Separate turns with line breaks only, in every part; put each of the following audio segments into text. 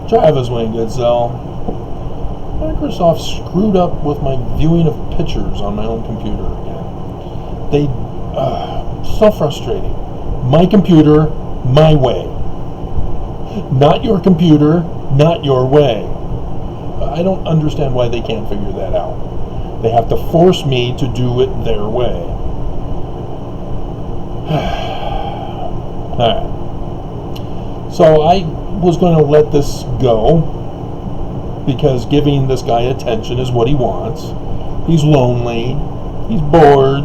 Travis Wayne Goodsell. Microsoft screwed up with my viewing of pictures on my own computer again. So frustrating. My computer, my way. Not your computer, not your way. I don't understand why they can't figure that out. They have to force me to do it their way. Alright. So I was going to let this go because giving this guy attention is what he wants. He's lonely. He's bored.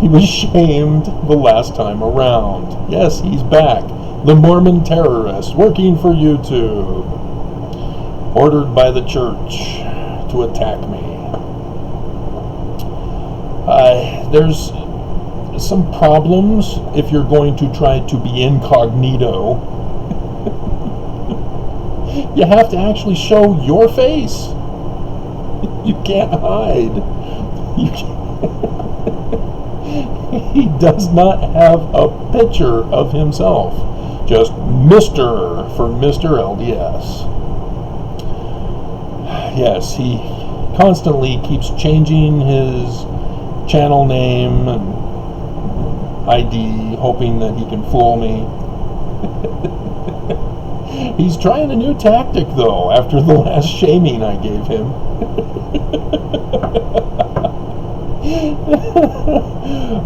He was shamed the last time around. Yes, he's back. The Mormon terrorist working for YouTube. Ordered by the church to attack me. There's some problems if you're going to try to be incognito. You have to actually show your face. You can't hide. You can't. He does not have a picture of himself. Just Mr. for Mr. LDS. Yes, he constantly keeps changing his channel name and ID, hoping that he can fool me. He's trying a new tactic, though, after the last shaming I gave him.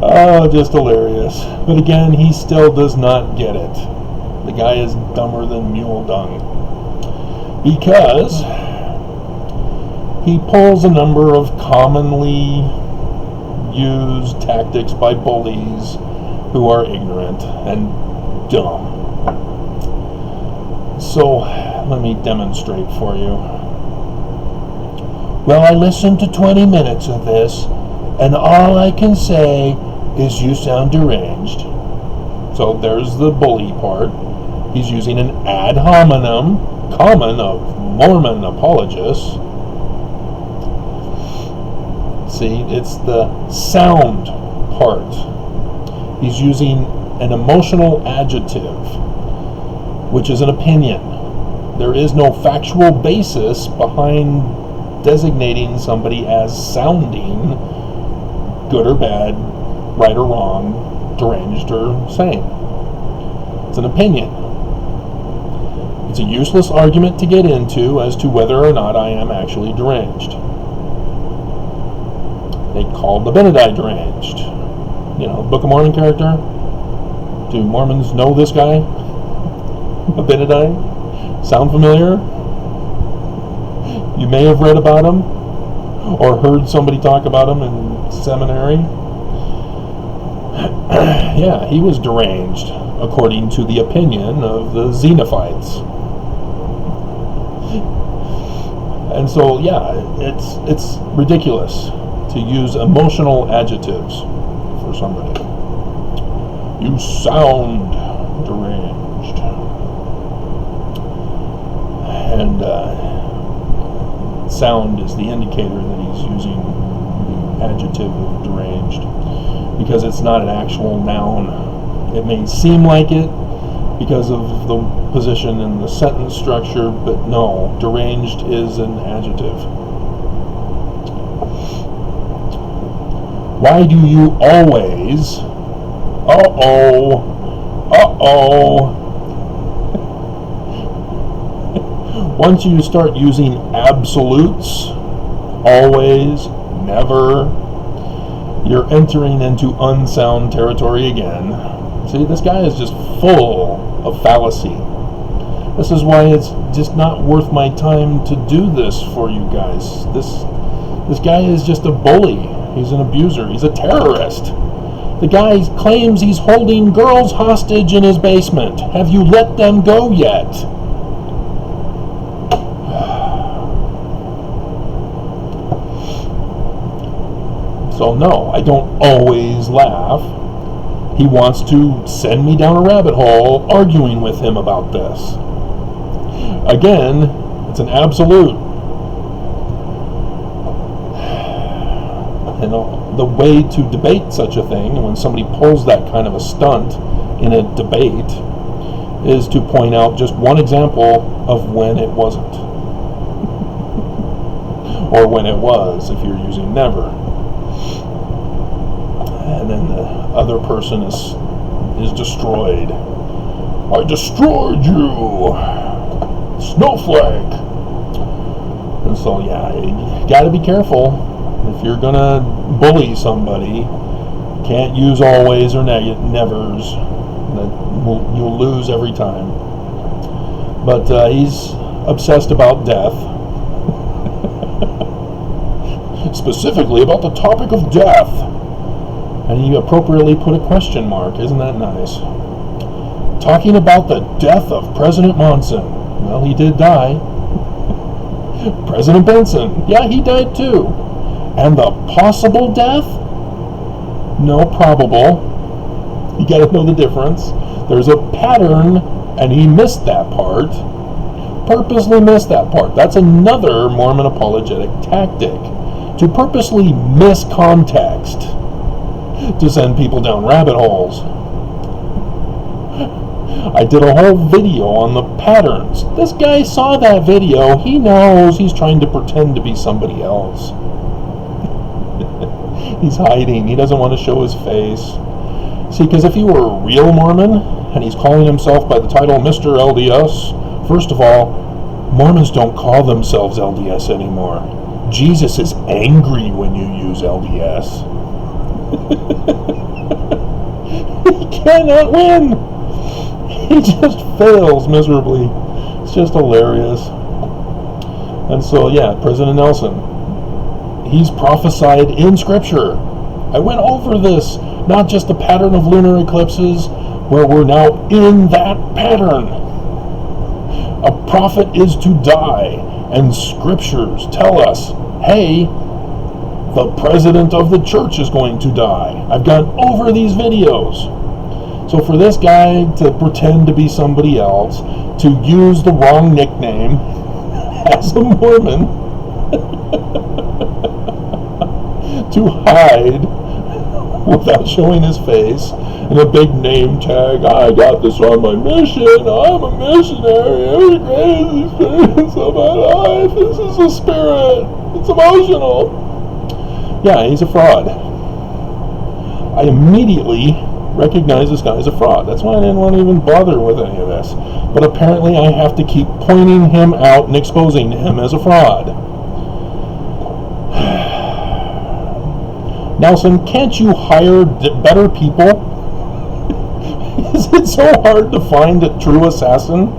Oh, just hilarious. But again, he still does not get it. The guy is dumber than mule dung. Because he pulls a number of commonly used tactics by bullies who are ignorant and dumb. So, let me demonstrate for you. Well, I listened to 20 minutes of this, and all I can say is you sound deranged. So there's the bully part. He's using an ad hominem, common of Mormon apologists. See, it's the sound part. He's using an emotional adjective, which is an opinion. There is no factual basis behind designating somebody as sounding good or bad, right or wrong, deranged or sane. It's an opinion. It's a useless argument to get into as to whether or not I am actually deranged. They called Abinadi deranged. You know, Book of Mormon character. Do Mormons know this guy? Abinadi? Sound familiar? You may have read about him or heard somebody talk about him in seminary. Yeah, he was deranged, according to the opinion of the Xenophites. And so, yeah, it's ridiculous to use emotional adjectives for somebody. You sound deranged. And sound is the indicator that he's using the adjective of deranged, because it's not an actual noun. It may seem like it because of the position in the sentence structure, but no, deranged is an adjective. Why do you always... Once you start using absolutes, always, never, you're entering into unsound territory again. See, this guy is just full of fallacy. This is why it's just not worth my time to do this for you guys. This guy is just a bully. He's an abuser. He's a terrorist. The guy claims he's holding girls hostage in his basement. Have you let them go yet? So no, I don't always laugh. He wants to send me down a rabbit hole arguing with him about this. Again, it's an absolute. And the way to debate such a thing, when somebody pulls that kind of a stunt in a debate, is to point out just one example of when it wasn't. Or when it was, if you're using never. And then the other person is destroyed. I destroyed you! Snowflake! And so, yeah, you gotta be careful. If you're gonna bully somebody, can't use always or nevers. You'll lose every time. But he's obsessed about death. Specifically about the topic of death. And he appropriately put a question mark. Isn't that nice? Talking about the death of President Monson. Well, he did die. President Benson. Yeah, he died too. And the possible death? No, probable. You gotta know the difference. There's a pattern, and he missed that part. Purposely missed that part. That's another Mormon apologetic tactic. To purposely miss context. To send people down rabbit holes. I did a whole video on the patterns. This guy saw that video. He knows he's trying to pretend to be somebody else. He's hiding. He doesn't want to show his face. See, because if he were a real Mormon, and he's calling himself by the title Mr. LDS, first of all, Mormons don't call themselves LDS anymore. Jesus is angry when you use LDS. He cannot win. He just fails miserably. It's just hilarious. And so, yeah, President Nelson, he's prophesied in Scripture. I went over this, not just the pattern of lunar eclipses, where we're now in that pattern. A prophet is to die, and Scriptures tell us, hey, the president of the church is going to die. I've gone over these videos. So for this guy to pretend to be somebody else, to use the wrong nickname as a Mormon, to hide without showing his face, and a big name tag, I got this on my mission, I'm a missionary, every great experience of my life, this is a spirit, it's emotional. Yeah, he's a fraud. I immediately recognized this guy as a fraud. That's why I didn't want to even bother with any of this. But apparently I have to keep pointing him out and exposing him as a fraud. Nelson, can't you hire better people? Is it so hard to find a true assassin?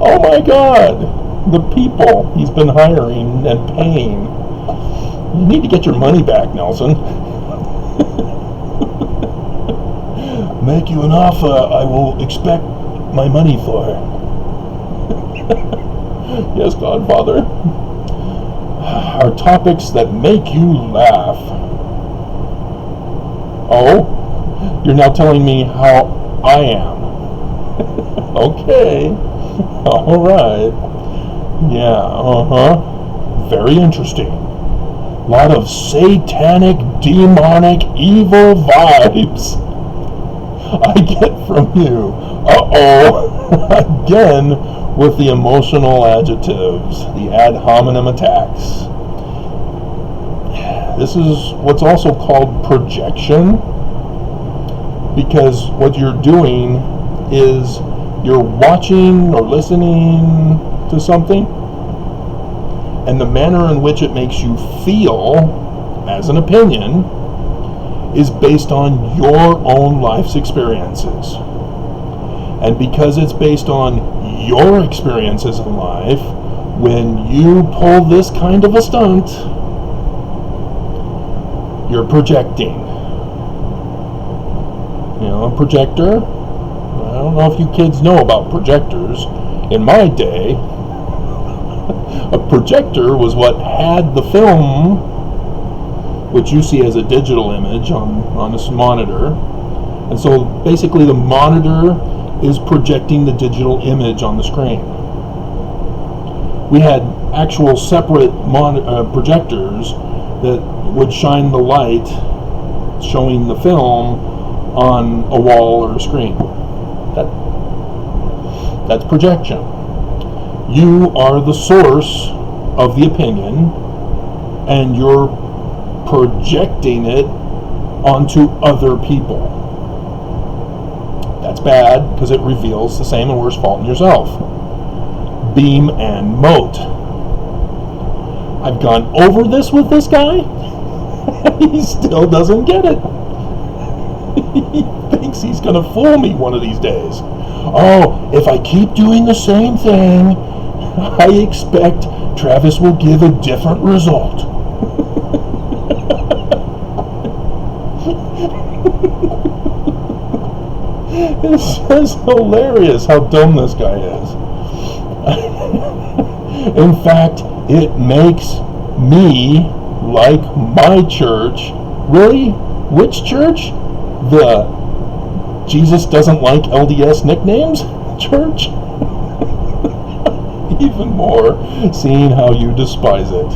Oh my God! The people he's been hiring and paying. You need to get your money back, Nelson. Make you an offer I will expect my money for. Yes, Godfather. Are topics that make you laugh. Oh? You're now telling me how I am. Okay. Alright. Yeah, very interesting. A lot of satanic, demonic, evil vibes I get from you. Uh-oh. Again, with the emotional adjectives, the ad hominem attacks. This is what's also called projection, because what you're doing is you're watching or listening to something, and the manner in which it makes you feel as an opinion is based on your own life's experiences. And because it's based on your experiences in life, when you pull this kind of a stunt, you're projecting. You know, a projector, I don't know if you kids know about projectors. In my day, a projector was what had the film, which you see as a digital image on this monitor. And so basically the monitor is projecting the digital image on the screen. We had actual separate projectors that would shine the light showing the film on a wall or a screen. That's projection. You are the source of the opinion, and you're projecting it onto other people. That's bad because it reveals the same and worse fault in yourself. Beam and mote. I've gone over this with this guy, and he still doesn't get it. He thinks he's going to fool me one of these days. Oh, if I keep doing the same thing, I expect Travis will give a different result. It's just hilarious how dumb this guy is. In fact, it makes me like my church. Really? Which church? The Jesus doesn't like LDS nicknames church? Even more, seeing how you despise it.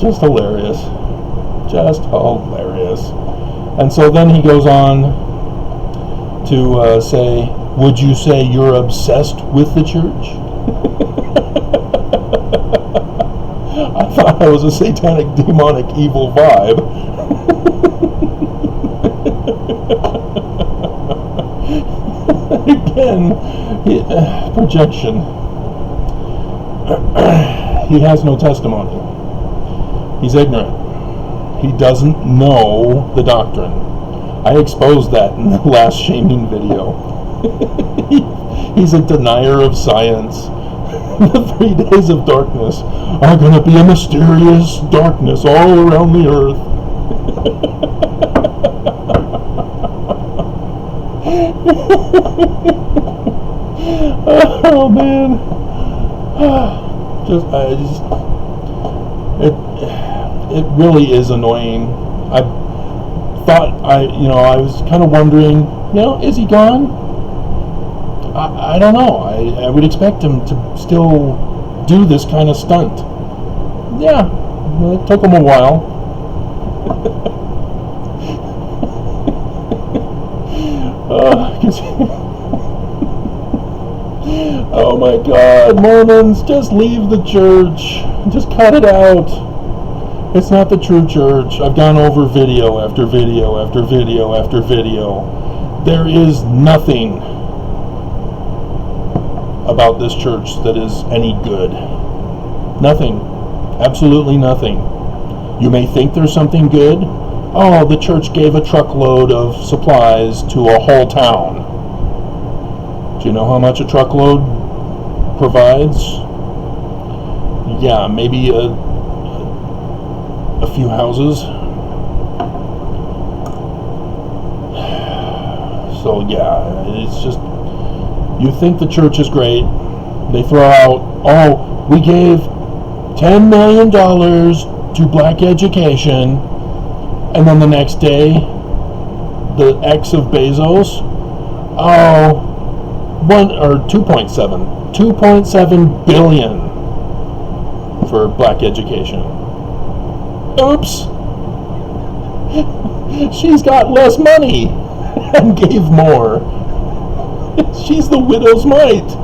Just hilarious. Just hilarious. And so then he goes on to say, would you say you're obsessed with the church? I thought I was a satanic, demonic, evil vibe. Again, projection. He has no testimony. He's ignorant. He doesn't know the doctrine. I exposed that in the last shaming video. He's a denier of science. The 3 days of darkness are going to be a mysterious darkness all around the earth. Oh man. It really is annoying. I was kind of wondering, is he gone? I don't know. I would expect him to still do this kind of stunt. Yeah, it took him a while. Oh my God, Mormons, just leave the church. Just cut it out. It's not the true church. I've gone over video after video after video after video. There is nothing about this church that is any good. Nothing. Absolutely nothing. You may think there's something good. Oh, the church gave a truckload of supplies to a whole town. Do you know how much a truckload provides? Yeah, maybe a few houses. So yeah, it's just, you think the church is great. They throw out, oh, we gave $10 million to black education, and then the next day, the ex of Bezos, 2.7 billion for black education. Oops! She's got less money and gave more. She's the widow's mite.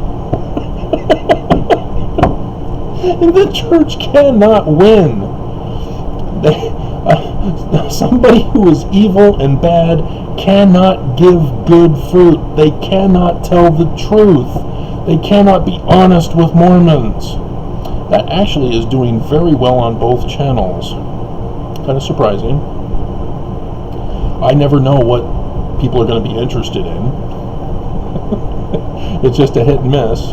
And the church cannot win. Somebody who is evil and bad cannot give good fruit. They cannot tell the truth. They cannot be honest with Mormons. That actually is doing very well on both channels. Kind of surprising. I never know what people are going to be interested in. It's just a hit and miss.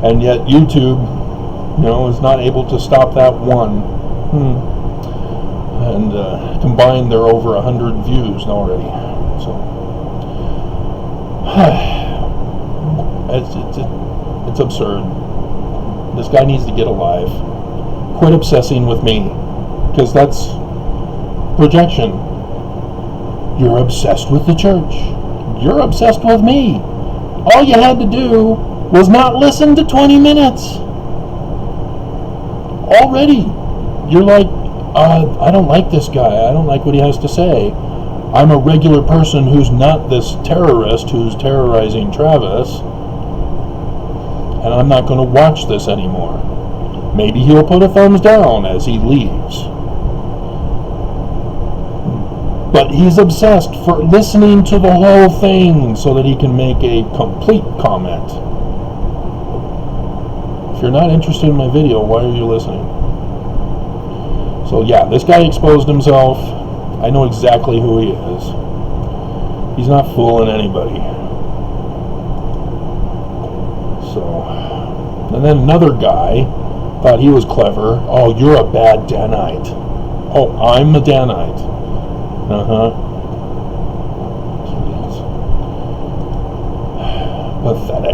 And yet YouTube, is not able to stop that one. And combined, they're over 100 views already. So it's absurd. This guy needs to get alive. Quit obsessing with me, because that's projection. You're obsessed with the church. You're obsessed with me. All you had to do was not listen to 20 minutes. Already, you're like, I don't like this guy. I don't like what he has to say. I'm a regular person who's not this terrorist who's terrorizing Travis, and I'm not going to watch this anymore. Maybe he'll put a thumbs down as he leaves. But he's obsessed for listening to the whole thing so that he can make a complete comment. If you're not interested in my video, why are you listening? So yeah, this guy exposed himself. I know exactly who he is. He's not fooling anybody. So, and then another guy thought he was clever. Oh, you're a bad Danite. Oh, I'm a Danite. Pathetic.